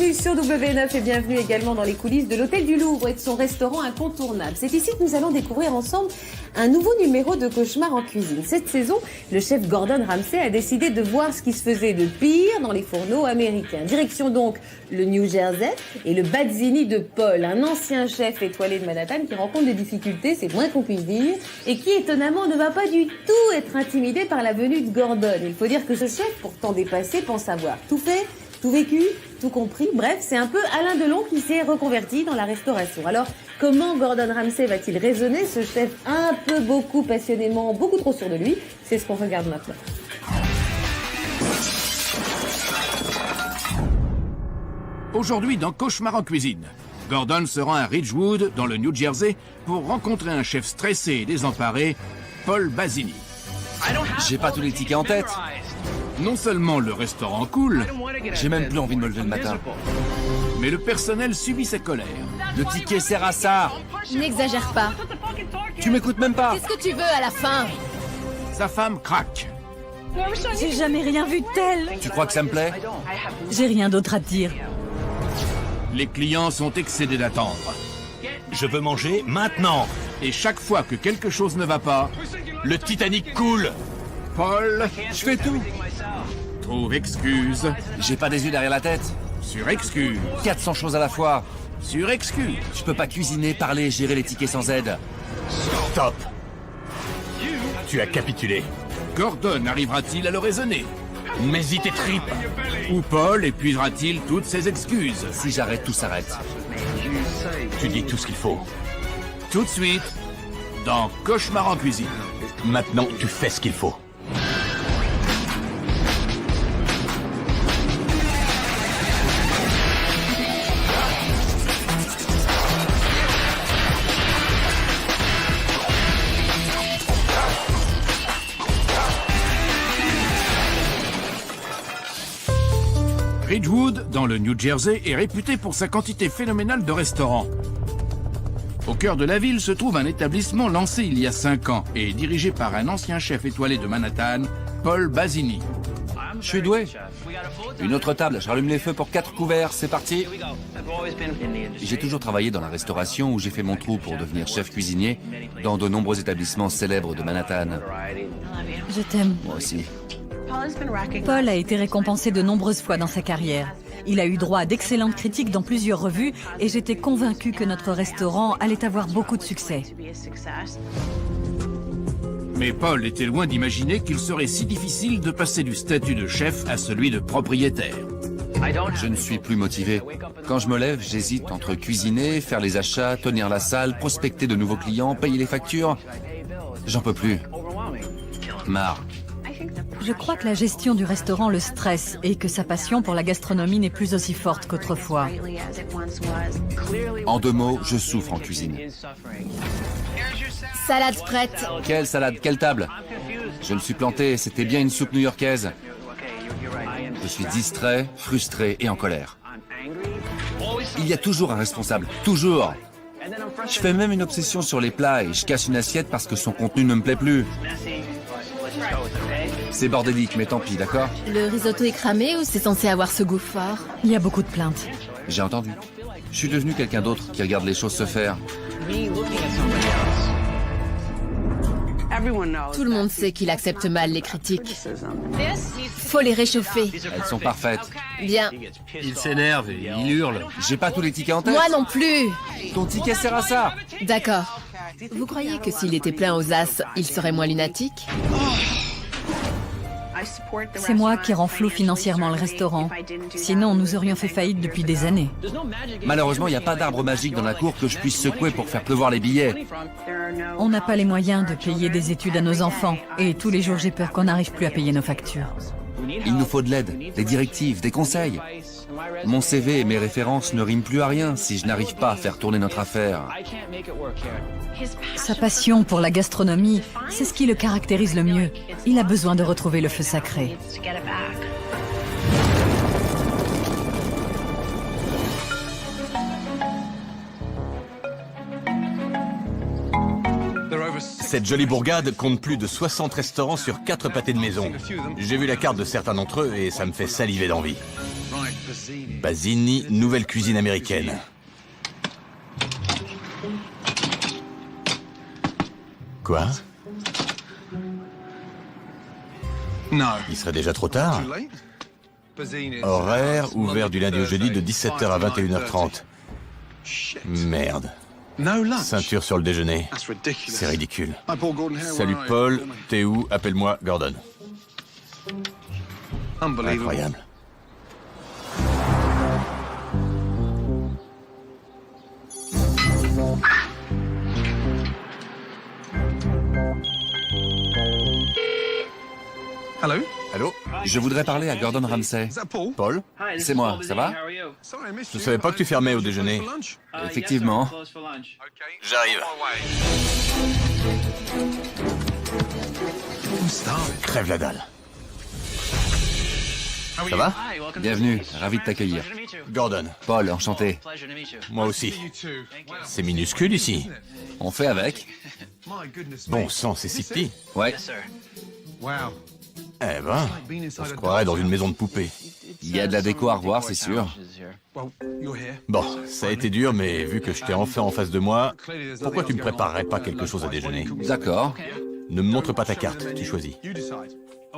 Bienvenue sur W9 et bienvenue également dans les coulisses de l'Hôtel du Louvre et de son restaurant incontournable. C'est ici que nous allons découvrir ensemble un nouveau numéro de Cauchemar en cuisine. Cette saison, le chef Gordon Ramsay a décidé de voir ce qui se faisait de pire dans les fourneaux américains. Direction donc le New Jersey et le Bazzini de Paul, un ancien chef étoilé de Manhattan qui rencontre des difficultés, c'est moins qu'on puisse dire, et qui étonnamment ne va pas du tout être intimidé par la venue de Gordon. Il faut dire que ce chef, pourtant dépassé, pense avoir tout fait, tout vécu, tout compris. Bref, c'est un peu Alain Delon qui s'est reconverti dans la restauration. Alors, comment Gordon Ramsay va-t-il raisonner, ce chef un peu beaucoup passionnément, beaucoup trop sûr de lui? C'est ce qu'on regarde maintenant. Aujourd'hui, dans Cauchemar en cuisine, Gordon se rend à Ridgewood, dans le New Jersey, pour rencontrer un chef stressé et désemparé, Paul Bazzini. J'ai pas tous les tickets en tête. Non seulement le restaurant coule, J'ai même plus envie de me lever le matin. mais le personnel subit sa colère. Le ticket sert à ça. N'exagère pas. Tu m'écoutes même pas. Qu'est-ce que tu veux à la fin? Sa femme craque. J'ai jamais rien vu de tel. Tu crois que ça me plaît? J'ai rien d'autre à te dire. Les clients sont excédés d'attendre. Je veux manger maintenant. Et chaque fois que quelque chose ne va pas, Le Titanic coule. Paul Je fais tout. trouve excuse J'ai pas des yeux derrière la tête. sur excuse 400 choses à la fois. sur excuse. Je peux pas cuisiner, parler, gérer les tickets sans aide. Stop. Tu as capitulé. Gordon arrivera-t-il à le raisonner? Mais y tes tripes. Ou Paul épuisera-t-il toutes ses excuses? Si j'arrête, tout s'arrête. Tu dis tout ce qu'il faut. Tout de suite, dans Cauchemar en cuisine. Maintenant, tu fais ce qu'il faut. Ridgewood, dans le New Jersey, est réputé pour sa quantité phénoménale de restaurants. Au cœur de la ville se trouve un établissement lancé il y a 5 ans et dirigé par un ancien chef étoilé de Manhattan, Paul Bazzini. Je suis doué. Une autre table, je rallume les feux pour 4 couverts, c'est parti. J'ai toujours travaillé dans la restauration où j'ai fait mon trou pour devenir chef cuisinier dans de nombreux établissements célèbres de Manhattan. Je t'aime. Moi aussi. Paul a été récompensé de nombreuses fois dans sa carrière. Il a eu droit à d'excellentes critiques dans plusieurs revues et j'étais convaincue que notre restaurant allait avoir beaucoup de succès. Mais Paul était loin d'imaginer qu'il serait si difficile de passer du statut de chef à celui de propriétaire. Je ne suis plus motivé. Quand je me lève, j'hésite entre cuisiner, faire les achats, tenir la salle, prospecter de nouveaux clients, payer les factures. J'en peux plus. Marre. Je crois que la gestion du restaurant le stresse et que sa passion pour la gastronomie n'est plus aussi forte qu'autrefois. En 2 mots, je souffre en cuisine. Salade prête. Quelle salade, quelle table? Je me suis planté, c'était bien une soupe new-yorkaise. Je suis distrait, frustré et en colère. Il y a toujours un responsable, toujours. Je fais même une obsession sur les plats et je casse une assiette parce que son contenu ne me plaît plus. C'est bordélique, mais tant pis, d'accord? Le risotto est cramé ou c'est censé avoir ce goût fort? Il y a beaucoup de plaintes. J'ai entendu. Je suis devenu quelqu'un d'autre qui regarde les choses se faire. Tout le monde sait qu'il accepte mal les critiques. Faut les réchauffer. Elles sont parfaites. Bien. Il s'énerve et il hurle. J'ai pas tous les tickets en tête. Moi non plus. Ton ticket sert à ça. D'accord. Vous croyez que s'il était plein aux as, il serait moins lunatique? C'est moi qui renfloue financièrement le restaurant. Sinon, nous aurions fait faillite depuis des années. Malheureusement, il n'y a pas d'arbre magique dans la cour que je puisse secouer pour faire pleuvoir les billets. On n'a pas les moyens de payer des études à nos enfants. Et tous les jours, j'ai peur qu'on n'arrive plus à payer nos factures. Il nous faut de l'aide, des directives, des conseils. Mon CV et mes références ne riment plus à rien si je n'arrive pas à faire tourner notre affaire. Sa passion pour la gastronomie, c'est ce qui le caractérise le mieux. Il a besoin de retrouver le feu sacré. Cette jolie bourgade compte plus de 60 restaurants sur 4 pâtés de maison. J'ai vu la carte de certains d'entre eux et ça me fait saliver d'envie. Basini, nouvelle cuisine américaine. Quoi? Il serait déjà trop tard? Horaire ouvert du lundi au jeudi de 17h à 21h30. Merde. Ceinture sur le déjeuner. C'est ridicule. Salut Paul, t'es où? Appelle-moi Gordon. Incroyable. Allô? Je voudrais parler à Gordon Ramsay. Paul? C'est moi, ça va? Je savais pas que tu fermais au déjeuner. Effectivement. J'arrive. Crève la dalle. Ça va? Bienvenue, ravi de t'accueillir. Gordon. Paul, enchanté. Moi aussi. C'est minuscule ici. On fait avec? Bon sang, c'est si petit. Ouais. Eh ben, on se croirait dans une maison de poupées. Il y a de la déco à revoir, c'est sûr. Bon, ça a été dur, mais vu que je t'ai enfin en face de moi, pourquoi tu me préparerais pas quelque chose à déjeuner? D'accord, Ne me montre pas ta carte, tu choisis.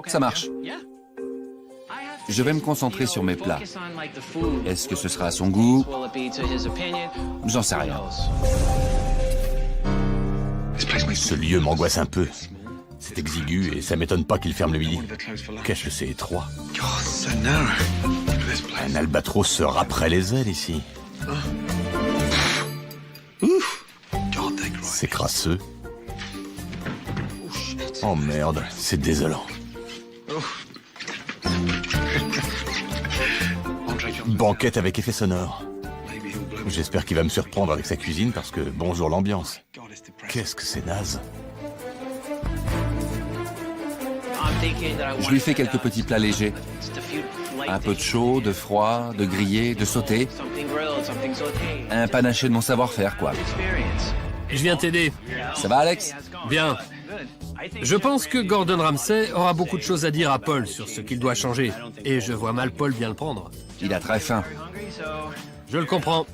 ça marche. Je vais me concentrer sur mes plats. Est-ce que ce sera à son goût? J'en sais rien. Ce lieu m'angoisse un peu. C'est exigu et ça m'étonne pas qu'il ferme le midi. Qu'est-ce que c'est étroit. Un albatros se râperait les ailes ici. C'est crasseux. Oh merde, c'est désolant. Banquette avec effet sonore. J'espère qu'il va me surprendre avec sa cuisine parce que bonjour l'ambiance. Qu'est-ce que c'est naze. Je lui fais quelques petits plats légers. Un peu de chaud, de froid, de grillé, de sauté. Un panaché de mon savoir-faire, quoi. Je viens t'aider. Ça va, Alex? Bien. Je pense que Gordon Ramsay aura beaucoup de choses à dire à Paul sur ce qu'il doit changer. Et je vois mal Paul bien le prendre. Il a très faim. Je le comprends.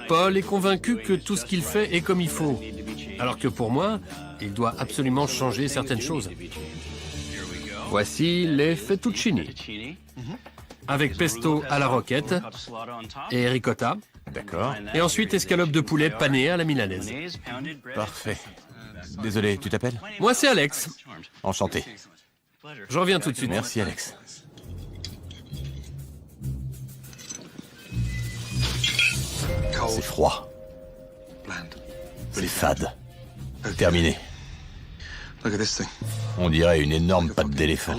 Paul est convaincu que tout ce qu'il fait est comme il faut. Alors que pour moi, il doit absolument changer certaines choses. Voici les fettuccini. Avec pesto à la roquette et ricotta. D'accord. Et ensuite escalope de poulet pané à la milanaise. Parfait. Désolé, tu t'appelles? Moi, c'est Alex. Enchanté. Je reviens tout de suite. Merci Alex. C'est froid. C'est fade. Terminé. On dirait une énorme patte d'éléphant.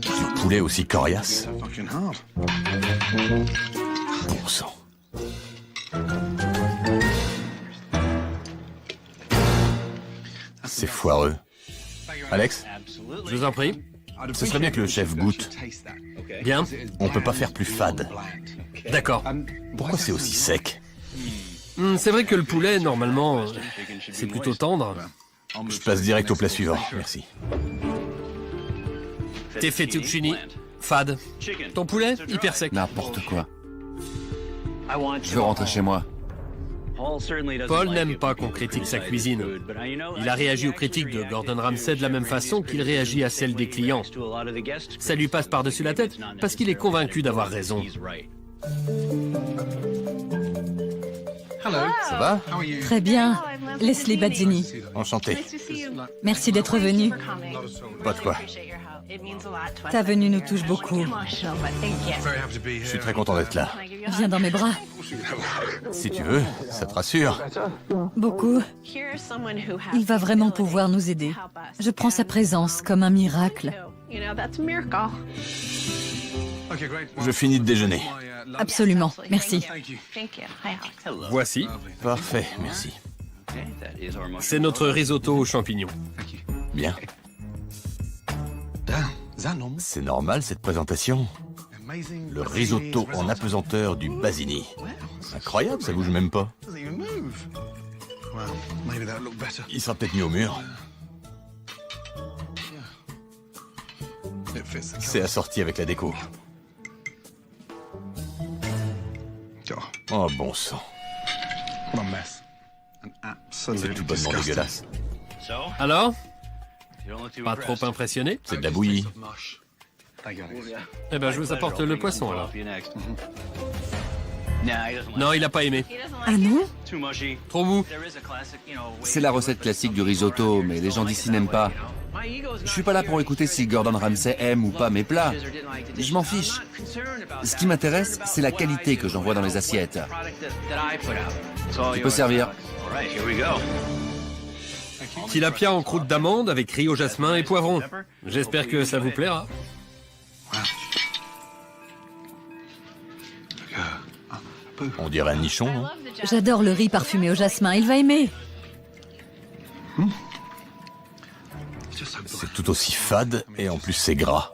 Un poulet aussi coriace. Bon sang. C'est foireux. Alex, Je vous en prie. ce serait bien que le chef goûte. Bien. On peut pas faire plus fade. D'accord. Pourquoi c'est aussi sec? C'est vrai que le poulet, normalement, c'est plutôt tendre. Je passe direct au plat suivant. Merci. Tes fettuccini, fade. Ton poulet, hyper sec. N'importe quoi. Je veux rentrer chez moi. Paul n'aime pas qu'on critique sa cuisine. Il a réagi aux critiques de Gordon Ramsay de la même façon qu'il réagit à celles des clients. Ça lui passe par-dessus la tête parce qu'il est convaincu d'avoir raison. Ça va? Très bien. Leslie Bazzini. Enchanté. Merci d'être venu. Pas de quoi. Ta venue nous touche beaucoup. Je suis très content d'être là. Viens dans mes bras. Si tu veux, ça te rassure. Beaucoup. Il va vraiment pouvoir nous aider. Je prends sa présence comme un miracle. Je finis de déjeuner. Absolument. Merci. Voici, Parfait, merci. c'est notre risotto aux champignons. Bien. C'est normal cette présentation. Le risotto en apesanteur du Basini. Incroyable, ça bouge même pas. Il sera peut-être mis au mur. C'est assorti avec la déco. Oh bon sang. C'est tout bonnement dégueulasse. Alors? Pas trop impressionné? C'est de la bouillie. Eh ben, je vous apporte le poisson, alors. Non, il a pas aimé. Ah non? Trop mou. C'est la recette classique du risotto, mais les gens d'ici n'aiment pas. Je suis pas là pour écouter si Gordon Ramsay aime ou pas mes plats. Je m'en fiche. Ce qui m'intéresse, c'est la qualité que j'envoie dans les assiettes. Tu peux servir. Tilapia en croûte d'amande avec riz au jasmin et poivron. J'espère que ça vous plaira. On dirait un nichon, non? J'adore le riz parfumé au jasmin, il va aimer. C'est tout aussi fade et en plus c'est gras.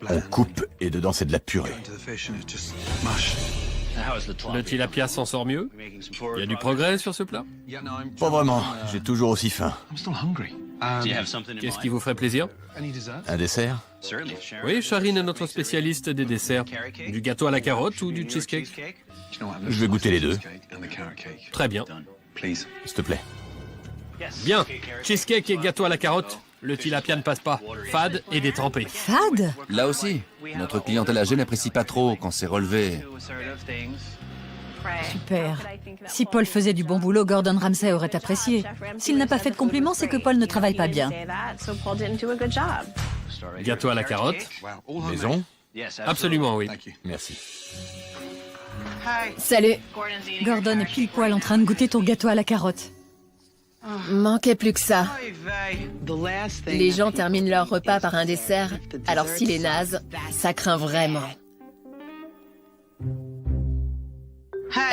On coupe et dedans c'est de la purée. Le tilapia s'en sort mieux? Il y a du progrès sur ce plat? Pas vraiment, j'ai toujours aussi faim. Qu'est-ce qui vous ferait plaisir? Un dessert? Oui, Charine est notre spécialiste des desserts. Du gâteau à la carotte ou du cheesecake? Je vais goûter les deux, Très bien. s'il te plaît. Bien. Cheesecake et gâteau à la carotte. Le tilapia ne passe pas. Fade et détrempé. Fade? Là aussi, notre clientèle âgée n'apprécie pas trop quand c'est relevé. Super. Si Paul faisait du bon boulot, Gordon Ramsay aurait apprécié. S'il n'a pas fait de compliments, c'est que Paul ne travaille pas bien. Gâteau à la carotte? Maison? Absolument, oui. Merci. Salut. Gordon est pile poil en train de goûter ton gâteau à la carotte. Manquait plus que ça. Les gens terminent leur repas par un dessert, alors s'il est naze, ça craint vraiment.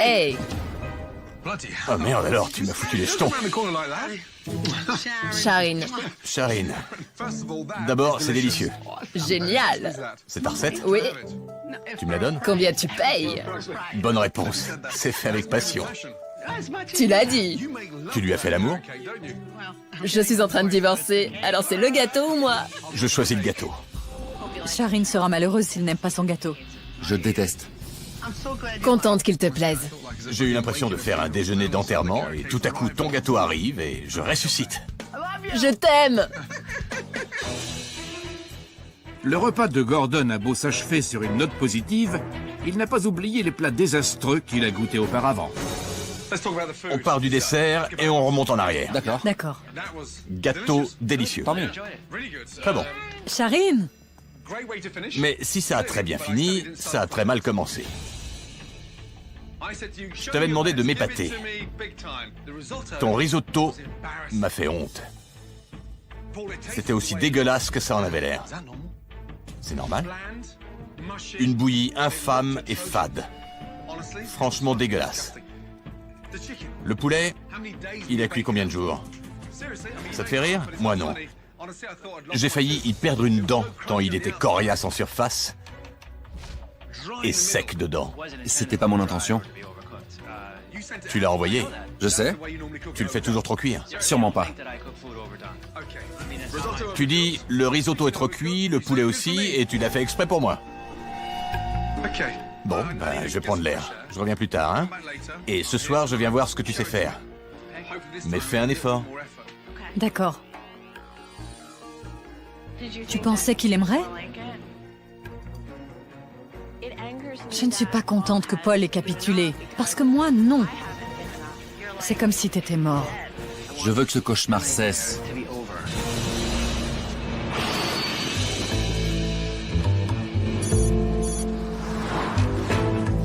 Hey! Oh merde alors, tu m'as foutu les jetons. Charine, Charine. D'abord, c'est délicieux. génial! C'est ta recette? Oui, Tu me la donnes? combien tu payes? Bonne réponse. C'est fait avec passion. Tu l'as dit. Tu lui as fait l'amour? Je suis en train de divorcer, alors c'est le gâteau ou moi? Je choisis le gâteau. Charine sera malheureuse s'il n'aime pas son gâteau. Je déteste. Contente qu'il te plaise. J'ai eu l'impression de faire un déjeuner d'enterrement et tout à coup ton gâteau arrive et je ressuscite. Je t'aime! Le repas de Gordon a beau s'achever sur une note positive, il n'a pas oublié les plats désastreux qu'il a goûtés auparavant. On part du dessert et on remonte en arrière. D'accord. D'accord. Gâteau délicieux. Tant mieux. Très bon. Charine! Mais si ça a très bien fini, ça a très mal commencé. Je t'avais demandé de m'épater. Ton risotto m'a fait honte. C'était aussi dégueulasse que ça en avait l'air. C'est normal? Une bouillie infâme et fade. Franchement dégueulasse. Le poulet, il a cuit combien de jours? Ça te fait rire? Moi non. J'ai failli y perdre une dent tant il était coriace en surface et sec dedans. C'était pas mon intention. Tu l'as envoyé? Je sais. Tu le fais toujours trop cuire? Sûrement pas. Tu dis, le risotto est trop cuit, le poulet aussi, et tu l'as fait exprès pour moi. Bon, ben, je vais prendre l'air. Je reviens plus tard, hein? Et ce soir, je viens voir ce que tu sais faire. Mais fais un effort. D'accord. Tu pensais qu'il aimerait? Je ne suis pas contente que Paul ait capitulé. Parce que moi, non. C'est comme si t'étais mort. Je veux que ce cauchemar cesse.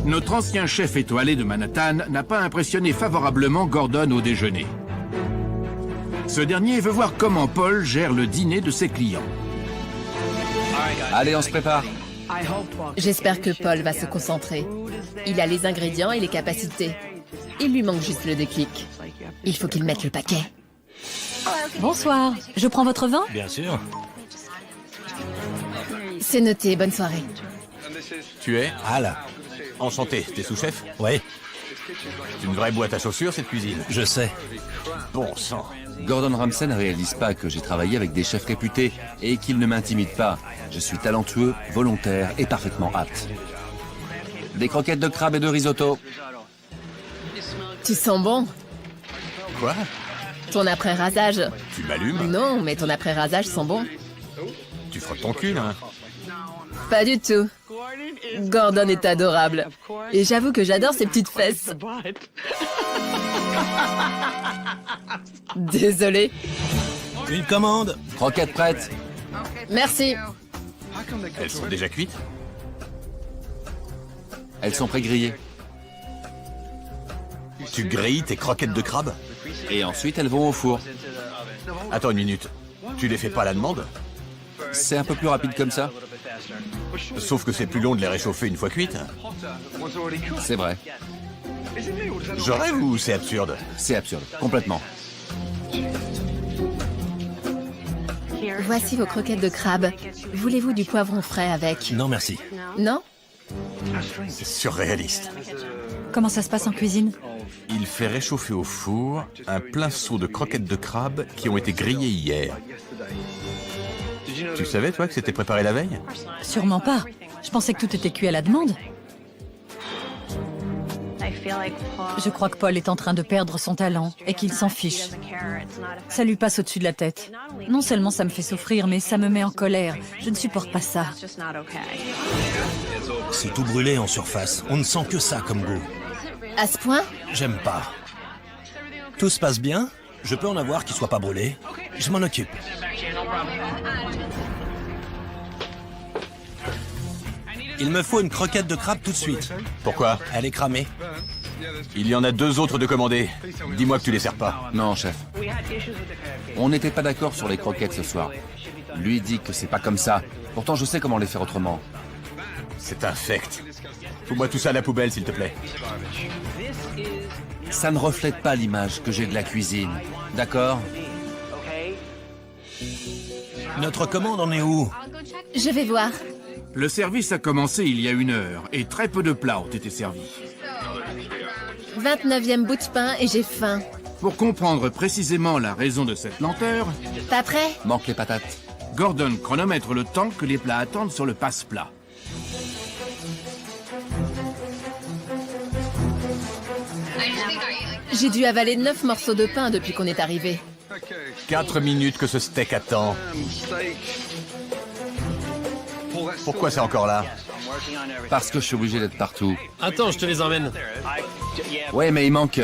Notre ancien chef étoilé de Manhattan n'a pas impressionné favorablement Gordon au déjeuner. Ce dernier veut voir comment Paul gère le dîner de ses clients. Allez, on se prépare. J'espère que Paul va se concentrer. Il a les ingrédients et les capacités. Il lui manque juste le déclic. Il faut qu'il mette le paquet. Bonsoir. Je prends votre vin? Bien sûr. C'est noté, bonne soirée. Tu es? Ah là. Enchanté, t'es sous-chef? Ouais. C'est une vraie boîte à chaussures, cette cuisine. Je sais. Bon sang. Gordon Ramsay ne réalise pas que j'ai travaillé avec des chefs réputés et qu'il ne m'intimide pas. Je suis talentueux, volontaire et parfaitement apte. Des croquettes de crabe et de risotto. Tu sens bon. Quoi? Ton après-rasage. Tu m'allumes? Non, mais ton après-rasage sent bon. Tu frottes ton cul, là? Pas du tout. Gordon est adorable. Et j'avoue que j'adore ses petites fesses. Désolé. Une commande. Croquettes prêtes. Merci. Elles sont déjà cuites? Elles sont pré-grillées. Tu grilles tes croquettes de crabe? Et ensuite, elles vont au four. Attends une minute. Tu les fais pas à la demande? C'est un peu plus rapide comme ça. Sauf que c'est plus long de les réchauffer une fois cuites. C'est vrai. Je rêve ou c'est absurde? C'est absurde. Complètement. Voici vos croquettes de crabe. Voulez-vous du poivron frais avec? Non, merci. Non? C'est surréaliste. Comment ça se passe en cuisine? Il fait réchauffer au four un plein seau de croquettes de crabe qui ont été grillées hier. Tu savais, toi, que c'était préparé la veille? Sûrement pas. Je pensais que tout était cuit à la demande. Je crois que Paul est en train de perdre son talent et qu'il s'en fiche. Ça lui passe au-dessus de la tête. Non seulement ça me fait souffrir, mais ça me met en colère. Je ne supporte pas ça. C'est tout brûlé en surface. On ne sent que ça comme goût. À ce point? J'aime pas. Tout se passe bien? Je peux en avoir qui soit pas brûlé? Je m'en occupe. Il me faut une croquette de crabe tout de suite. Pourquoi? Elle est cramée. Il y en a 2 autres de commandés. Dis-moi que tu les sers pas. Non, chef. On n'était pas d'accord sur les croquettes ce soir. Lui dit que c'est pas comme ça. Pourtant, je sais comment les faire autrement. C'est infect. Fous-moi tout ça à la poubelle, s'il te plaît. Ça ne reflète pas l'image que j'ai de la cuisine. D'accord? Notre commande en est où? Je vais voir. Le service a commencé il y a 1 heure et très peu de plats ont été servis. 29e bout de pain et j'ai faim. Pour comprendre précisément la raison de cette lenteur, Pas prêt? Manque les patates. Gordon chronomètre le temps que les plats attendent sur le passe-plat. J'ai dû avaler 9 morceaux de pain depuis qu'on est arrivé. 4 minutes que ce steak attend. Pourquoi c'est encore là? Parce que je suis obligé d'être partout. Attends, je te les emmène. Ouais, mais il manque...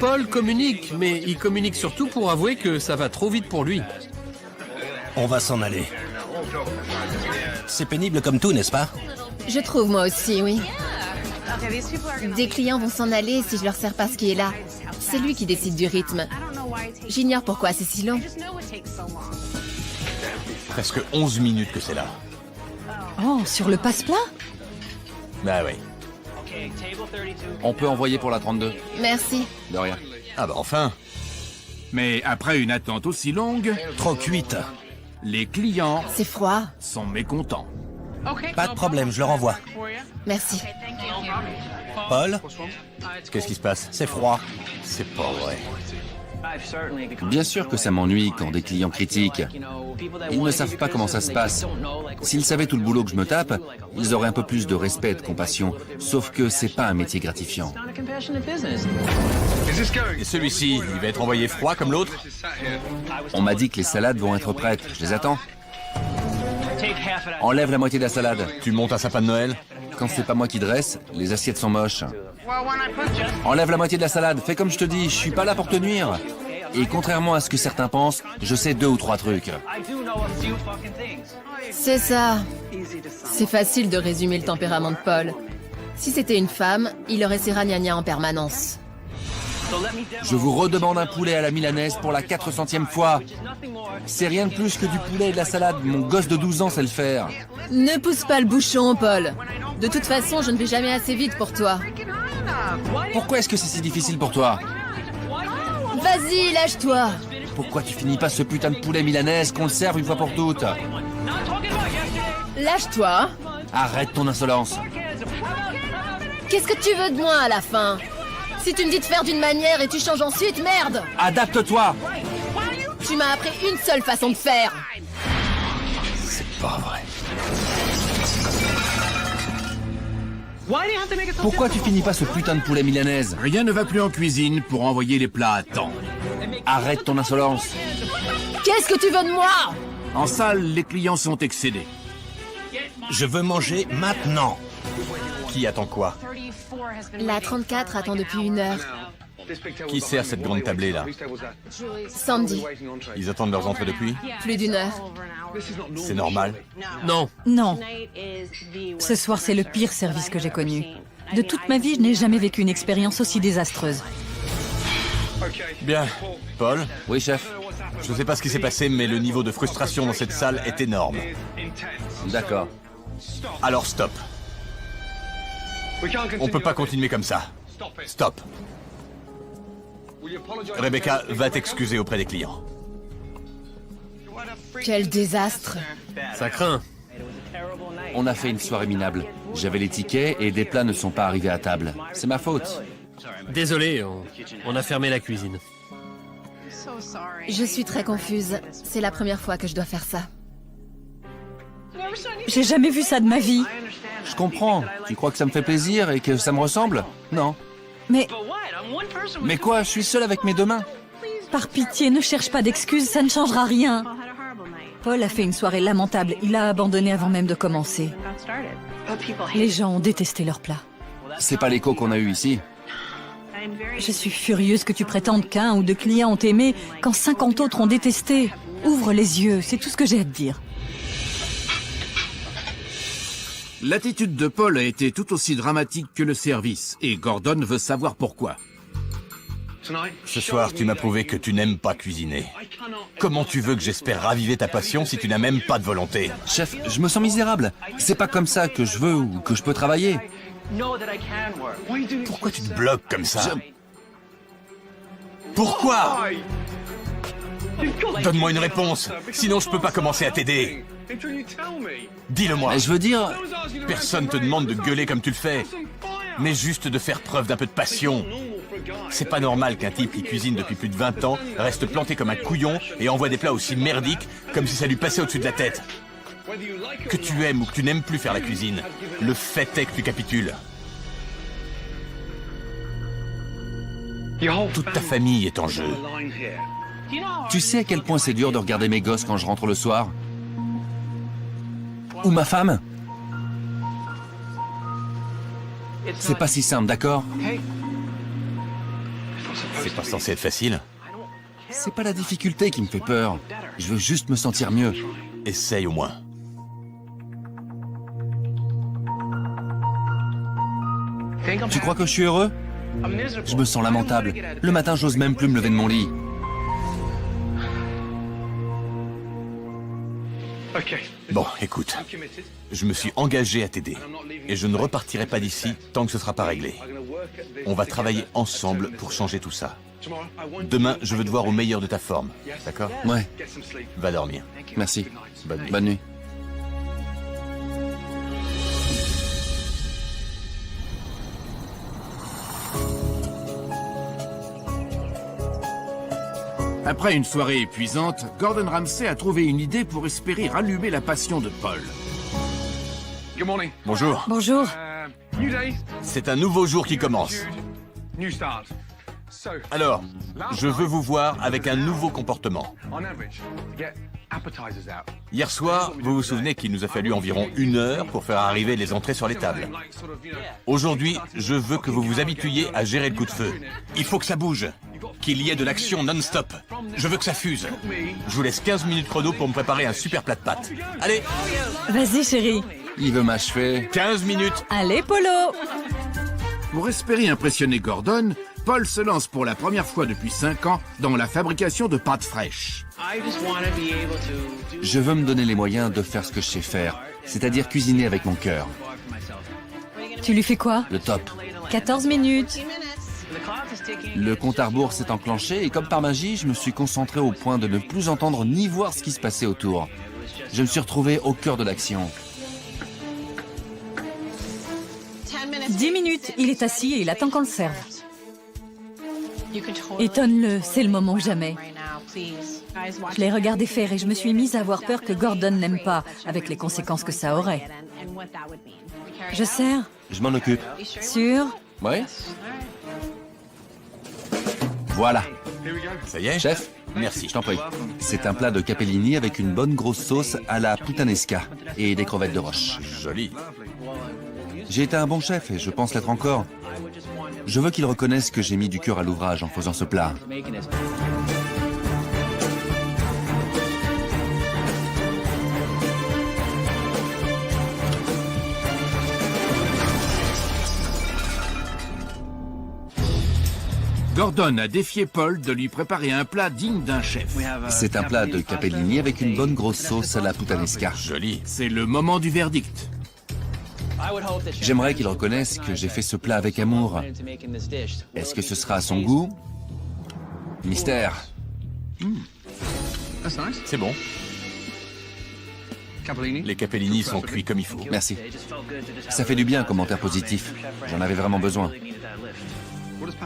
Paul communique, mais il communique surtout pour avouer que ça va trop vite pour lui. On va s'en aller. C'est pénible comme tout, n'est-ce pas? Je trouve moi aussi, oui. Des clients vont s'en aller si je leur sers pas ce qui est là. C'est lui qui décide du rythme. J'ignore pourquoi c'est si long. Presque 11 minutes que c'est là. Oh, sur le passe-plat? Bah oui. On peut envoyer pour la 32. Merci. De rien. Ah bah enfin. Mais après une attente aussi longue, Trop cuite. les clients C'est froid. sont mécontents. Pas de problème, je le renvoie. Merci. Paul, Qu'est-ce qui se passe? c'est froid. C'est pas vrai. Bien sûr que ça m'ennuie quand des clients critiquent. Ils ne savent pas comment ça se passe. S'ils savaient tout le boulot que je me tape, ils auraient un peu plus de respect et de compassion. Sauf que c'est pas un métier gratifiant. Et celui-ci, il va être envoyé froid comme l'autre? On m'a dit que les salades vont être prêtes. Je les attends. Enlève la moitié de la salade. Tu montes un sapin de Noël? Quand c'est pas moi qui dresse, les assiettes sont moches. Enlève la moitié de la salade. Fais comme je te dis, je suis pas là pour te nuire. Et contrairement à ce que certains pensent, je sais 2 ou 3 trucs. C'est ça. C'est facile de résumer le tempérament de Paul. Si c'était une femme, il aurait ses ragnagnas en permanence. Je vous redemande un poulet à la milanaise pour la 400e fois. C'est rien de plus que du poulet et de la salade. Mon gosse de 12 ans sait le faire. Ne pousse pas le bouchon, Paul. De toute façon, je ne vais jamais assez vite pour toi. Pourquoi est-ce que c'est si difficile pour toi? Vas-y, lâche-toi. Pourquoi tu finis pas ce putain de poulet milanaise qu'on le serve une fois pour toutes? Lâche-toi. Arrête ton insolence. Qu'est-ce que tu veux de moi à la fin? Si tu me dis de faire d'une manière et tu changes ensuite, merde! Adapte-toi! Tu m'as appris une seule façon de faire! C'est pas vrai. Pourquoi tu finis pas ce putain de poulet milanaise? Rien ne va plus en cuisine pour envoyer les plats à temps. Arrête ton insolence. Qu'est-ce que tu veux de moi? En salle, les clients sont excédés. Je veux manger maintenant. Qui attend quoi? La 34 attend depuis 1 heure. Qui sert cette grande tablée là? Sandy, Ils attendent leurs entrées depuis? plus d'1 heure. C'est normal. Non. Non. Ce soir, c'est le pire service que j'ai connu. De toute ma vie, je n'ai jamais vécu une expérience aussi désastreuse. Bien. Paul, Oui, chef. je sais pas ce qui s'est passé, mais le niveau de frustration dans cette salle est énorme. D'accord. Alors stop. On peut pas continuer comme ça. Stop. Rebecca, va t'excuser auprès des clients. Quel désastre! Ça craint. On a fait une soirée minable. J'avais les tickets et des plats ne sont pas arrivés à table. C'est ma faute. Désolé, on a fermé la cuisine. Je suis très confuse. C'est la première fois que je dois faire ça. J'ai jamais vu ça de ma vie. Je comprends. Tu crois que ça me fait plaisir et que ça me ressemble? Non. Mais Mais quoi, je suis seul avec mes 2 mains. par pitié, ne cherche pas d'excuses, ça ne changera rien. Paul a fait une soirée lamentable. Il a abandonné avant même de commencer. Les gens ont détesté leur plat. C'est pas l'écho qu'on a eu ici. Je suis furieuse que tu prétendes qu'un ou 2 clients ont aimé quand 50 autres ont détesté. Ouvre les yeux, c'est tout ce que j'ai à te dire. L'attitude de Paul a été tout aussi dramatique que le service, et Gordon veut savoir pourquoi. Ce soir, tu m'as prouvé que tu n'aimes pas cuisiner. Comment tu veux que j'espère raviver ta passion si tu n'as même pas de volonté? Chef, je me sens misérable. C'est pas comme ça que je veux ou que je peux travailler. Pourquoi tu te bloques comme ça? Pourquoi? Donne-moi une réponse, sinon je peux pas commencer à t'aider. Dis-le-moi. Et je veux dire... Personne te demande de gueuler comme tu le fais, mais juste de faire preuve d'un peu de passion. C'est pas normal qu'un type qui cuisine depuis plus de 20 ans reste planté comme un couillon et envoie des plats aussi merdiques comme si ça lui passait au-dessus de la tête. Que tu aimes ou que tu n'aimes plus faire la cuisine, le fait est que tu capitules. Toute ta famille est en jeu. Tu sais à quel point c'est dur de regarder mes gosses quand je rentre le soir? Ou ma femme? C'est pas si simple, d'accord? C'est pas censé être facile. C'est pas la difficulté qui me fait peur. Je veux juste me sentir mieux. Essaye au moins. Tu crois que je suis heureux? Je me sens lamentable. Le matin, j'ose même plus me lever de mon lit. Bon, écoute, je me suis engagé à t'aider. Et je ne repartirai pas d'ici tant que ce sera pas réglé. On va travailler ensemble pour changer tout ça. Demain, je veux te voir au meilleur de ta forme. D'accord? Ouais, Va dormir. merci. Bonne nuit. Bonne nuit. Après une soirée épuisante, Gordon Ramsay a trouvé une idée pour espérer rallumer la passion de Paul. Bonjour. Bonjour. C'est un nouveau jour qui commence. Alors, je veux vous voir avec un nouveau comportement. Hier soir, vous vous souvenez qu'il nous a fallu environ 1 heure pour faire arriver les entrées sur les tables. Aujourd'hui, je veux que vous vous habituiez à gérer le coup de feu. Il faut que ça bouge, qu'il y ait de l'action non-stop. Je veux que ça fuse. Je vous laisse 15 minutes chrono pour me préparer un super plat de pâtes. Allez, Vas-y, chérie. Il veut m'achever. 15 minutes. Allez, Polo. Pour espérer impressionner Gordon, Paul se lance pour la première fois depuis 5 ans dans la fabrication de pâtes fraîches. Je veux me donner les moyens de faire ce que je sais faire, c'est-à-dire cuisiner avec mon cœur. Tu lui fais quoi? Le top. 14 minutes. Le compte à rebours s'est enclenché et comme par magie, je me suis concentré au point de ne plus entendre ni voir ce qui se passait autour. Je me suis retrouvé au cœur de l'action. 10 minutes, il est assis et il attend qu'on le serve. Étonne-le, c'est le moment ou jamais. Je l'ai regardé faire et je me suis mise à avoir peur que Gordon n'aime pas, avec les conséquences que ça aurait. Je sers? Je m'en occupe. Sûr? Oui. Voilà. Ça y est? Chef, Merci. je t'en prie. C'est un plat de capellini avec une bonne grosse sauce à la puttanesca et des crevettes de roche. Joli. J'ai été un bon chef et je pense l'être encore. Je veux qu'il reconnaisse que j'ai mis du cœur à l'ouvrage en faisant ce plat. Gordon a défié Paul de lui préparer un plat digne d'un chef. C'est un plat de capellini avec une bonne grosse sauce à la puttanesca. Joli. C'est le moment du verdict. J'aimerais qu'il reconnaisse que j'ai fait ce plat avec amour. Est-ce que ce sera à son goût? Mystère. C'est bon. Les capellini sont cuits comme il faut. Merci. Ça fait du bien, commentaire positif. J'en avais vraiment besoin.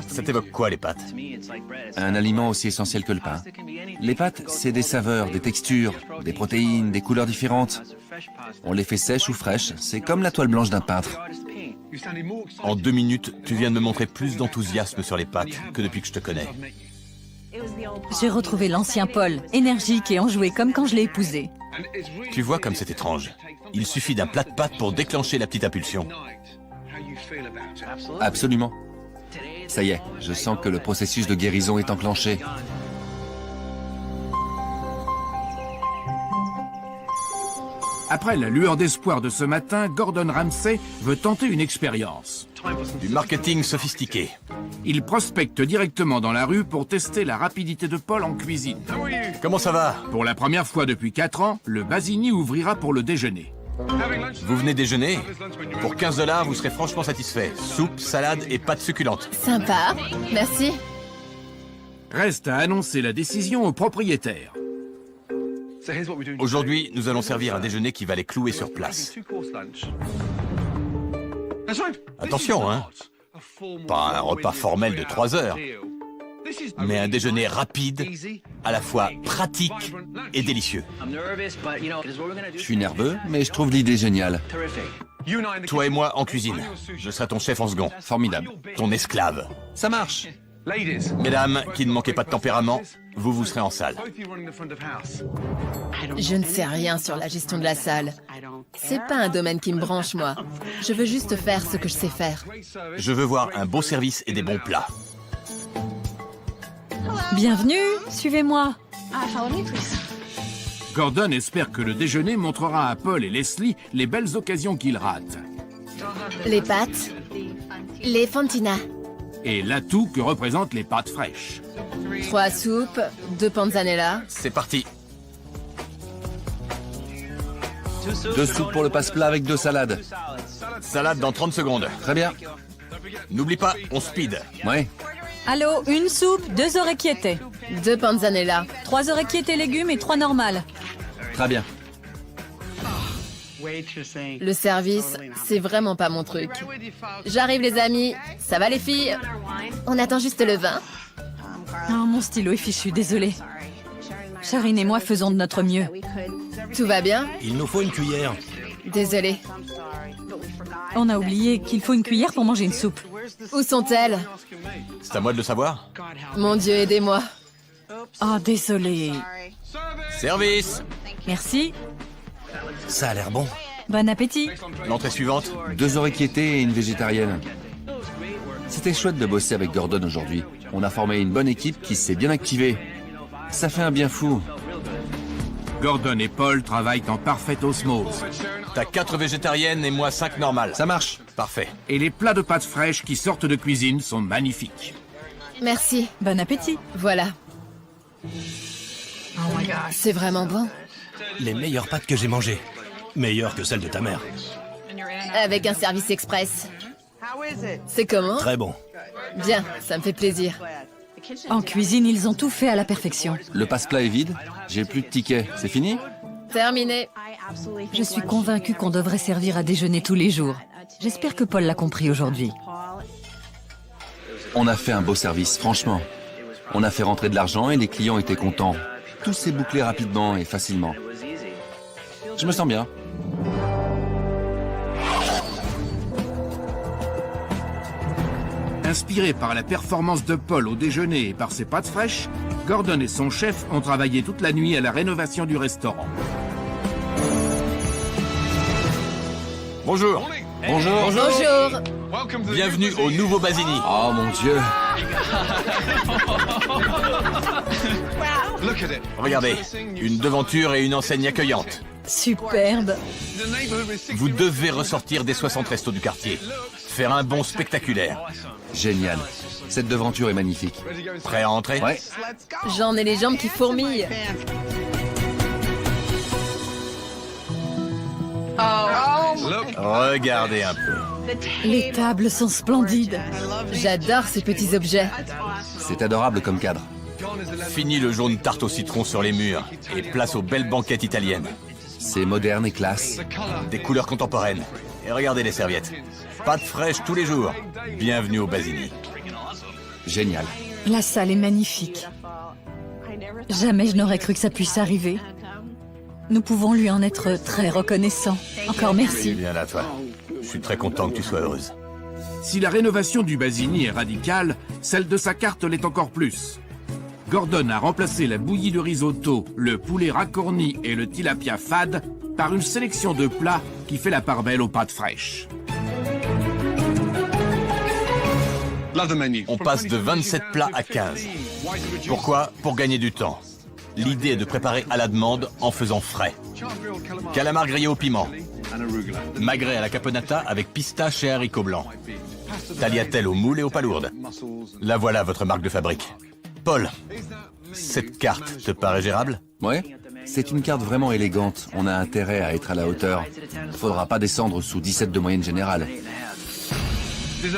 Ça t'évoque quoi, les pâtes? Un aliment aussi essentiel que le pain. Les pâtes, c'est des saveurs, des textures, des protéines, des couleurs différentes. On les fait sèches ou fraîches, c'est comme la toile blanche d'un peintre. En 2 minutes, tu viens de me montrer plus d'enthousiasme sur les pâtes que depuis que je te connais. J'ai retrouvé l'ancien Paul, énergique et enjoué comme quand je l'ai épousé. Tu vois comme c'est étrange. Il suffit d'un plat de pâtes pour déclencher la petite impulsion. Absolument. Ça y est, je sens que le processus de guérison est enclenché. Après la lueur d'espoir de ce matin, Gordon Ramsay veut tenter une expérience. Du marketing sophistiqué. Il prospecte directement dans la rue pour tester la rapidité de Paul en cuisine. Comment ça va? Pour la première fois depuis 4 ans, le Basini ouvrira pour le déjeuner. Vous venez déjeuner? Pour 15 $, vous serez franchement satisfait. Soupe, salade et pâtes succulentes. Sympa. Merci. Reste à annoncer la décision au propriétaire. Aujourd'hui, nous allons servir un déjeuner qui va les clouer sur place. Attention, hein? Pas un repas formel de 3 heures, mais un déjeuner rapide, à la fois pratique et délicieux. Je suis nerveux, mais je trouve l'idée géniale. Toi et moi en cuisine. Je serai ton chef en second. Formidable. Ton esclave. Ça marche. Mesdames, qui ne manquez pas de tempérament, vous serez en salle. Je ne sais rien sur la gestion de la salle. C'est pas un domaine qui me branche, moi. Je veux juste faire ce que je sais faire. Je veux voir un beau service et des bons plats. Bienvenue, suivez-moi. Gordon espère que le déjeuner montrera à Paul et Leslie les belles occasions qu'ils ratent. Les pâtes, les fontina, Et l'atout que représentent les pâtes fraîches. 3 soupes, 2 panzanella. C'est parti. 2 soupes pour le passe-plat avec 2 salades. Salade dans 30 secondes. Très bien. N'oublie pas, on speed. Oui. Allô, une soupe, 2 orecchiettes. 2 panzanella. 3 orecchiettes et légumes et 3 normales. Très bien. Le service, c'est vraiment pas mon truc. J'arrive, les amis. Ça va, les filles? On attend juste le vin. Oh, mon stylo est fichu, désolé. Charine et moi faisons de notre mieux. Tout va bien? Il nous faut une cuillère. Désolée. On a oublié qu'il faut une cuillère pour manger une soupe. Où sont-elles? C'est à moi de le savoir. Mon Dieu, aidez-moi. Oh, désolé. Service. Merci. Ça a l'air bon. Bon appétit. L'entrée suivante. 2 orecchietés et une végétarienne. C'était chouette de bosser avec Gordon aujourd'hui. On a formé une bonne équipe qui s'est bien activée. Ça fait un bien fou. Gordon et Paul travaillent en parfaite osmose. T'as 4 végétariennes et moi 5 normales. Ça marche. Parfait. Et les plats de pâtes fraîches qui sortent de cuisine sont magnifiques. Merci. Bon appétit. Voilà. C'est vraiment bon. Les meilleures pâtes que j'ai mangées. Meilleures que celles de ta mère. Avec un service express. C'est comment? Très bon. Bien, ça me fait plaisir. En cuisine, ils ont tout fait à la perfection. Le passe-plat est vide. J'ai plus de tickets. C'est fini? Terminé. Je suis convaincue qu'on devrait servir à déjeuner tous les jours. J'espère que Paul l'a compris aujourd'hui. On a fait un beau service, franchement. On a fait rentrer de l'argent et les clients étaient contents. Tout s'est bouclé rapidement et facilement. Je me sens bien. Inspiré par la performance de Paul au déjeuner et par ses pâtes fraîches, Gordon et son chef ont travaillé toute la nuit à la rénovation du restaurant. Bonjour. Bonjour. Bonjour. Bienvenue au nouveau Basini. Oh mon Dieu. Regardez, une devanture et une enseigne accueillante. Superbe. Vous devez ressortir des 60 restos du quartier. Faire un bond spectaculaire. Génial. Cette devanture est magnifique. Prêt à entrer? Ouais. J'en ai les jambes qui fourmillent. Regardez un peu. Les tables sont splendides. J'adore ces petits objets. C'est adorable comme cadre. Fini le jaune tarte au citron sur les murs et place aux belles banquettes italiennes. C'est moderne et classe. Des couleurs contemporaines. Et regardez les serviettes. Pâtes fraîches tous les jours. Bienvenue au Basini. Génial. La salle est magnifique. Jamais je n'aurais cru que ça puisse arriver. Nous pouvons lui en être très reconnaissants. Encore merci. Viens là, toi. Je suis très content que tu sois heureuse. Si la rénovation du Basini est radicale, celle de sa carte l'est encore plus. Gordon a remplacé la bouillie de risotto, le poulet racorni et le tilapia fade par une sélection de plats qui fait la part belle aux pâtes fraîches. On passe de 27 plats à 15. Pourquoi? Pour gagner du temps. L'idée est de préparer à la demande en faisant frais. Calamar grillé au piment. Magret à la caponata avec pistache et haricots blancs. Tagliatelle au moule et aux palourdes. La voilà votre marque de fabrique. Paul, cette carte te paraît gérable? Ouais. C'est une carte vraiment élégante. On a intérêt à être à la hauteur. Faudra pas descendre sous 17 de moyenne générale.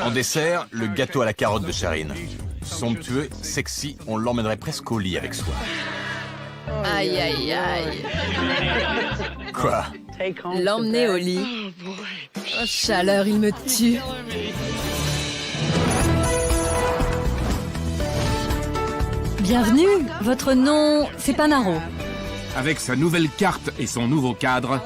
En dessert, le gâteau à la carotte de Charine. Somptueux, sexy, on l'emmènerait presque au lit avec soi. Aïe, aïe, aïe. Quoi? L'emmener au lit. Oh, chaleur, il me tue. Bienvenue. Votre nom, c'est Panaro. Avec sa nouvelle carte et son nouveau cadre,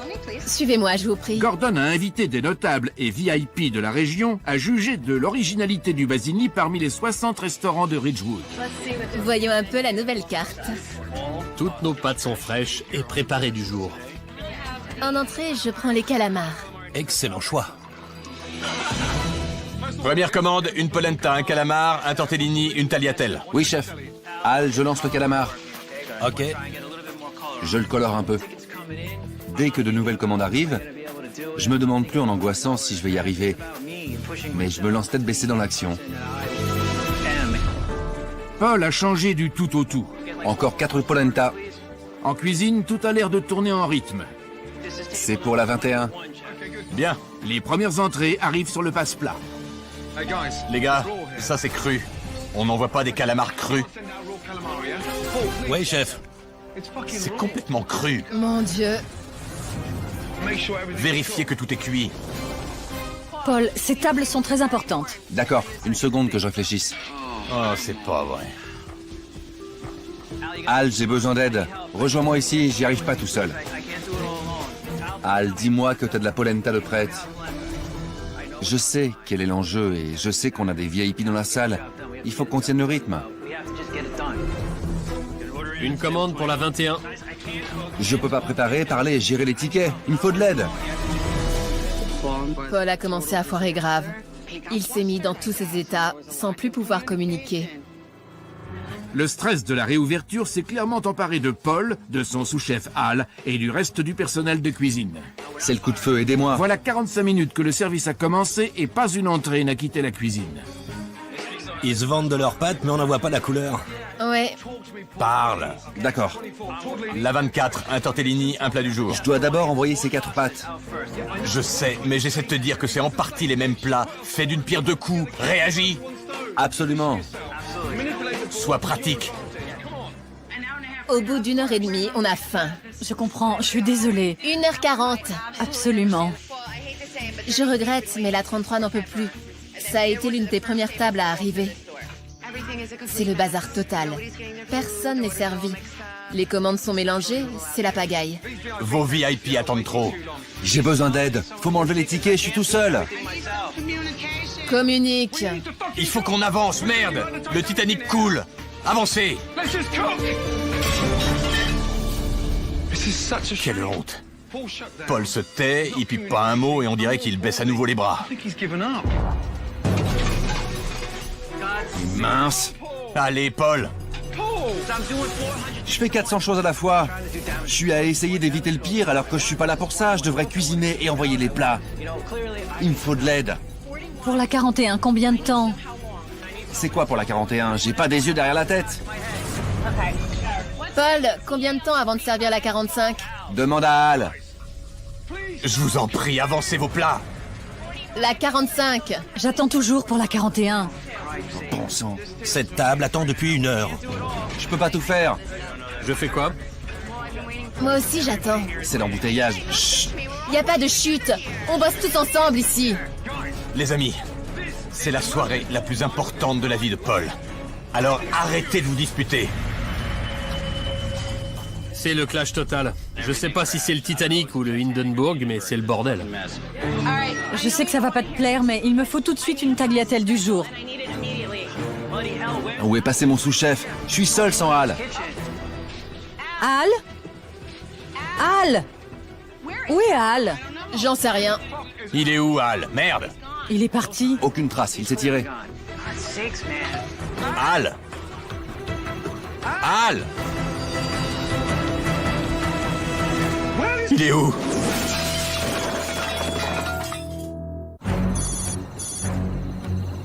Suivez-moi, je vous prie. Gordon a invité des notables et VIP de la région à juger de l'originalité du Basini parmi les 60 restaurants de Ridgewood. Voyons un peu la nouvelle carte. Toutes nos pâtes sont fraîches et préparées du jour. En entrée, je prends les calamars. Excellent choix. Première commande, une polenta, un calamar, un tortellini, une tagliatelle. Oui, chef. Al, je lance le calamar. Ok. Je le colore un peu. Dès que de nouvelles commandes arrivent, je me demande plus en angoissant si je vais y arriver. Mais je me lance tête baissée dans l'action. Paul a changé du tout au tout. Encore 4 polenta. En cuisine, tout a l'air de tourner en rythme. C'est pour la 21. Bien. Les premières entrées arrivent sur le passe-plat. Les gars, ça c'est cru. On n'envoie pas des calamars crus. Oui, chef. C'est complètement cru. Mon Dieu. Vérifiez que tout est cuit. Paul, ces tables sont très importantes. D'accord, une seconde que je réfléchisse. Oh, c'est pas vrai. Al, j'ai besoin d'aide. Rejoins-moi ici, j'y arrive pas tout seul. Al, dis-moi que t'as de la polenta de prête. Je sais quel est l'enjeu et je sais qu'on a des VIP dans la salle. Il faut qu'on tienne le rythme. Une commande pour la 21. Je peux pas préparer, parler et gérer les tickets. Il me faut de l'aide. Paul a commencé à foirer grave. Il s'est mis dans tous ses états, sans plus pouvoir communiquer. Le stress de la réouverture s'est clairement emparé de Paul, de son sous-chef Al et du reste du personnel de cuisine. C'est le coup de feu, aidez-moi. Voilà 45 minutes que le service a commencé et pas une entrée n'a quitté la cuisine. Ils se vendent de leurs pâtes, mais on n'en voit pas la couleur. Ouais, Parle. D'accord. La 24, un tortellini, un plat du jour. Je dois d'abord envoyer ces 4 pâtes. Je sais, mais j'essaie de te dire que c'est en partie les mêmes plats, faits d'une pierre deux coups. Réagis. Absolument. Sois pratique. au bout d'1h30, on a faim. Je comprends, je suis désolée. 1h40. Absolument. Je regrette, mais la 33 n'en peut plus. Ça a été l'une des premières tables à arriver. C'est le bazar total. Personne n'est servi. Les commandes sont mélangées, c'est la pagaille. Vos VIP attendent trop. J'ai besoin d'aide. Faut m'enlever les tickets, je suis tout seul. Communique. Il faut qu'on avance, merde. Le Titanic coule. Avancez. Quelle honte. Paul se tait, il pipe pas un mot et on dirait qu'il baisse à nouveau les bras. Mince. Allez, Paul. Je fais 400 choses à la fois. Je suis à essayer d'éviter le pire alors que je suis pas là pour ça. Je devrais cuisiner et envoyer les plats. Il me faut de l'aide. Pour la 41, combien de temps? C'est quoi pour la 41? J'ai pas des yeux derrière la tête. Paul, combien de temps avant de servir la 45? Demande à Hal. Je vous en prie, avancez vos plats. La 45. J'attends toujours pour la 41. Bon sang. Cette table attend depuis 1 heure. Je peux pas tout faire. Je fais quoi? Moi aussi, j'attends. C'est l'embouteillage. Chut. Y a pas de chute. On bosse tous ensemble ici. Les amis, c'est la soirée la plus importante de la vie de Paul. Alors arrêtez de vous disputer. C'est le clash total. Je sais pas si c'est le Titanic ou le Hindenburg, mais c'est le bordel. Je sais que ça va pas te plaire, mais il me faut tout de suite une tagliatelle du jour. Où est passé mon sous-chef? Je suis seul sans Hal. Hal? Hal? Où est Hal? J'en sais rien. Il est où, Hal? Merde. Il est parti. Aucune trace, il s'est tiré. Hal. Hal. Il est où?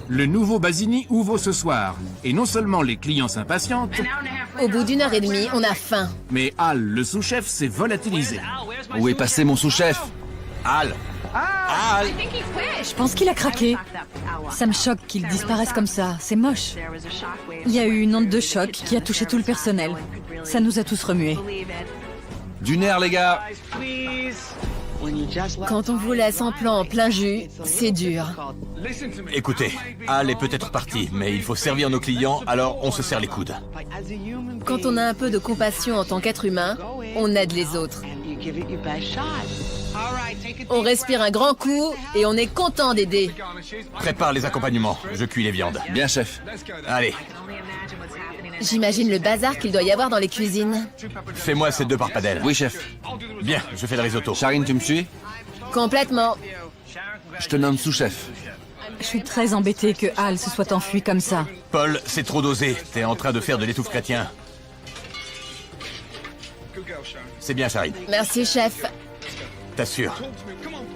Le nouveau Basini ouvre ce soir. Et non seulement les clients s'impatientent, Au bout d'1 heure et demie, on a faim. mais Hal, le sous-chef, s'est volatilisé. Où est passé mon sous-chef? Hal. Hal. Je pense qu'il a craqué. Ça me choque qu'il disparaisse comme ça. C'est moche. Il y a eu une onde de choc qui a touché tout le personnel. Ça nous a tous remués. Du nerf, les gars. Quand on vous laisse en plan en plein jus, c'est dur. Écoutez, Hal est peut-être parti, mais il faut servir nos clients, alors on se serre les coudes. Quand on a un peu de compassion en tant qu'être humain, on aide les autres. On respire un grand coup et on est content d'aider. Prépare les accompagnements, je cuis les viandes. Bien, chef. Allez, J'imagine le bazar qu'il doit y avoir dans les cuisines. fais-moi ces 2 parpadelles. Oui, chef. Bien, je fais le risotto. Charine, tu me suis? Complètement. Je te nomme sous-chef. Je suis très embêtée que Hal se soit enfui comme ça. Paul, c'est trop dosé. T'es en train de faire de l'étouffe chrétien. C'est bien, Charine. Merci, chef. T'assures.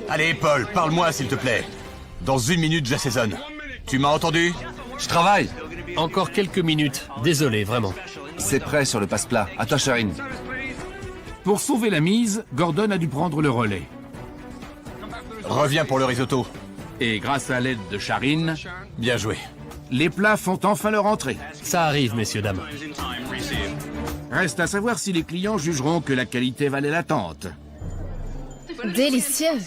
Allez, Paul, parle-moi, s'il te plaît. Dans 1 minute, j'assaisonne. Tu m'as entendu? Je travaille. Encore quelques minutes. Désolé, vraiment. C'est prêt sur le passe-plat. À toi, Charine. Pour sauver la mise, Gordon a dû prendre le relais. Reviens pour le risotto. Et grâce à l'aide de Charine, Bien joué. les plats font enfin leur entrée. Ça arrive, messieurs, dames. Reste à savoir si les clients jugeront que la qualité valait l'attente. Délicieux.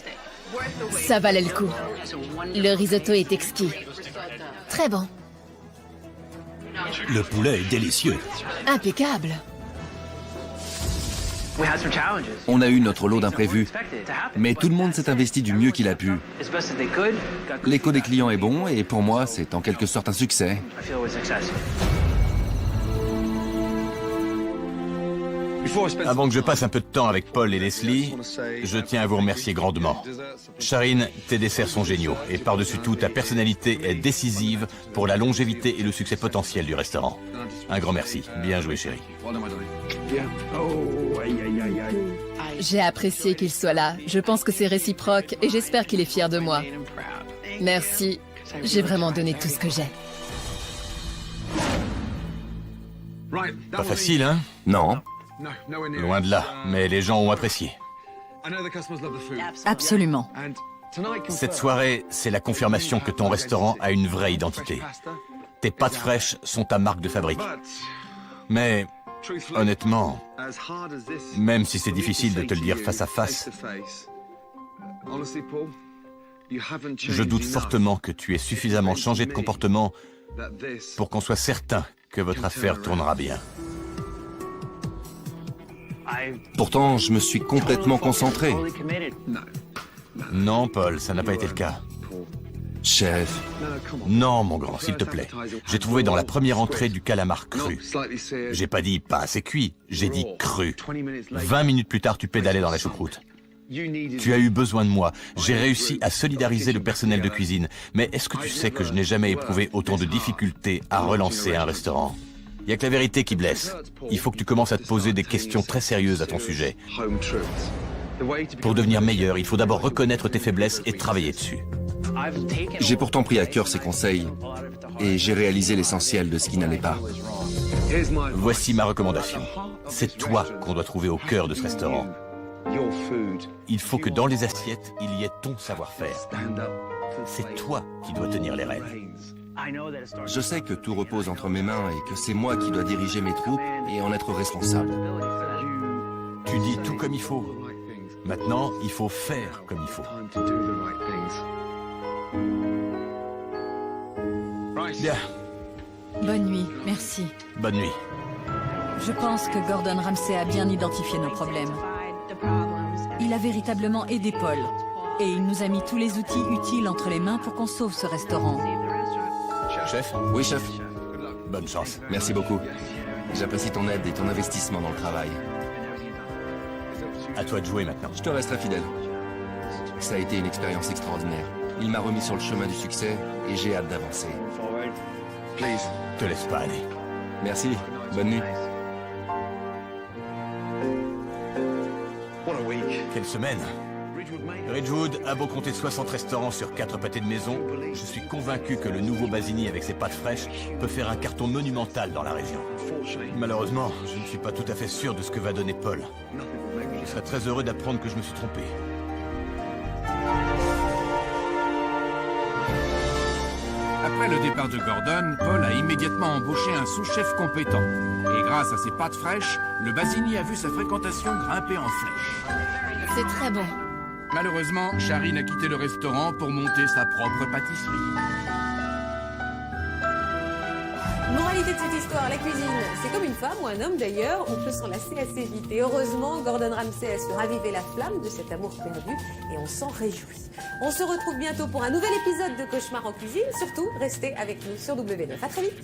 Ça valait le coup. Le risotto est exquis. Très bon. Le poulet est délicieux. Impeccable. On a eu notre lot d'imprévus. Mais tout le monde s'est investi du mieux qu'il a pu. L'écho des clients est bon et pour moi, c'est en quelque sorte un succès. Avant que je passe un peu de temps avec Paul et Leslie, je tiens à vous remercier grandement. Charine, tes desserts sont géniaux et par-dessus tout, ta personnalité est décisive pour la longévité et le succès potentiel du restaurant. Un grand merci. Bien joué, chérie. J'ai apprécié qu'il soit là. Je pense que c'est réciproque et j'espère qu'il est fier de moi. Merci. J'ai vraiment donné tout ce que j'ai. Pas facile, hein? Non. Loin de là, mais les gens ont apprécié. Absolument. Cette soirée, c'est la confirmation que ton restaurant a une vraie identité. Tes pâtes fraîches sont ta marque de fabrique. Mais, honnêtement, même si c'est difficile de te le dire face à face, Je doute fortement que tu aies suffisamment changé de comportement pour qu'on soit certain que votre affaire tournera bien. Pourtant, je me suis complètement concentré. Non, Paul, ça n'a pas été le cas. Chef, Non, mon grand, s'il te plaît. J'ai trouvé dans la première entrée du calamar cru. J'ai pas dit pas assez cuit, j'ai dit cru. 20 minutes plus tard, tu pédalais dans la choucroute. Tu as eu besoin de moi. J'ai réussi à solidariser le personnel de cuisine. Mais est-ce que tu sais que je n'ai jamais éprouvé autant de difficultés à relancer un restaurant? Il n'y a que la vérité qui blesse. Il faut que tu commences à te poser des questions très sérieuses à ton sujet. Pour devenir meilleur, il faut d'abord reconnaître tes faiblesses et travailler dessus. j'ai pourtant pris à cœur ses conseils et j'ai réalisé l'essentiel de ce qui n'allait pas. Voici ma recommandation. C'est toi qu'on doit trouver au cœur de ce restaurant. Il faut que dans les assiettes, il y ait ton savoir-faire. C'est toi qui dois tenir les rênes. Je sais que tout repose entre mes mains et que c'est moi qui dois diriger mes troupes et en être responsable. Tu dis tout comme il faut. Maintenant, il faut faire comme il faut. Bien, Bonne nuit, merci. bonne nuit. Je pense que Gordon Ramsay a bien identifié nos problèmes. Il a véritablement aidé Paul. Et il nous a mis tous les outils utiles entre les mains pour qu'on sauve ce restaurant. Chef, Oui, chef. bonne chance. Merci beaucoup. J'apprécie ton aide et ton investissement dans le travail. À toi de jouer maintenant. Je te resterai fidèle. Ça a été une expérience extraordinaire. Il m'a remis sur le chemin du succès et j'ai hâte d'avancer. Te laisse pas aller. Merci. Bonne nuit. Quelle semaine! Ridgewood a beau compter 60 restaurants sur 4 pâtés de maison, je suis convaincu que le nouveau Basini avec ses pâtes fraîches peut faire un carton monumental dans la région. Malheureusement, je ne suis pas tout à fait sûr de ce que va donner Paul. Je serais très heureux d'apprendre que je me suis trompé. Après le départ de Gordon, Paul a immédiatement embauché un sous-chef compétent. Et grâce à ses pâtes fraîches, le Basini a vu sa fréquentation grimper en flèche. C'est très bon. Malheureusement, Charine a quitté le restaurant pour monter sa propre pâtisserie. Moralité de cette histoire, la cuisine, c'est comme une femme ou un homme d'ailleurs, on peut s'en lasser assez vite. Et heureusement, Gordon Ramsay a su raviver la flamme de cet amour perdu et on s'en réjouit. On se retrouve bientôt pour un nouvel épisode de Cauchemar en cuisine. Surtout, restez avec nous sur W9. À très vite.